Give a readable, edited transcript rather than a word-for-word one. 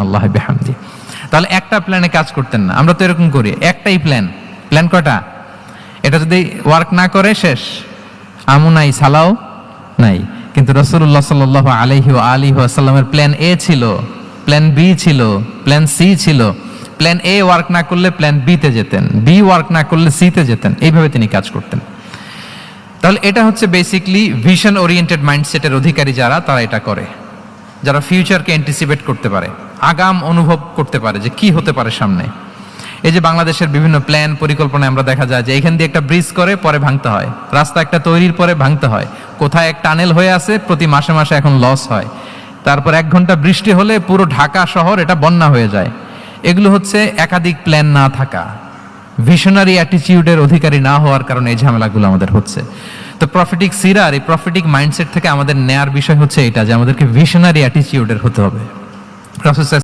আল্লাহ বিহামদি। তাহলে একটা প্ল্যানে কাজ করতেন না, আমরা তো এরকম করি, একটাই প্ল্যান কয়টা, এটা যদি ওয়ার্ক না করে শেষ, আমু নাই সালাও নাই। কিন্তু রাসূলুল্লাহ সাল্লাল্লাহু আলাইহি ওয়া আলিহি ওয়াসাল্লামের প্ল্যান এ ছিল, প্ল্যান বি ছিল, প্ল্যান সি ছিল। প্ল্যান এ ওয়ার্ক না করলে প্ল্যান বি তে যেতেন, বি ওয়ার্ক না করলে সি তে যেতেন, এইভাবে তিনি কাজ করতেন। তাহলে এটা হচ্ছে বেসিকলি ভিশন ওরিয়েন্টেড মাইন্ডসেটের অধিকারী যারা, তারা এটা করে, যারা ফিউচারকে অ্যান্টিসিপেট করতে পারে, আগাম অনুভব করতে পারে যে কি হতে পারে সামনে। এই যে বাংলাদেশের বিভিন্ন প্ল্যান পরিকল্পনায় আমরা দেখা যায় যে এখান দিয়ে একটা ব্রিজ করে পরে ভাঙতে হয়, রাস্তা একটা তৈরির পরে ভাঙতে হয়, কোথায় এক টানেল হয়ে আছে প্রতি মাসে মাসে এখন লস হয়, তারপর 1 ঘন্টা বৃষ্টি হলে পুরো ঢাকা শহর এটা বন্যা হয়ে যায়। এগুলো হচ্ছে একাধিক প্ল্যান না থাকা, ভিশনারি অ্যাটিটিউডের অধিকারী না হওয়ার কারণে এই ঝামেলাগুলো আমাদের হচ্ছে। তো প্রফেটিক সিরার এই প্রফেটিক মাইন্ডসেট থেকে আমাদের নেয়ার বিষয় হচ্ছে এটা, যে আমাদেরকে ভিশনারি অ্যাটিটিউডের হতে হবে। রাসূল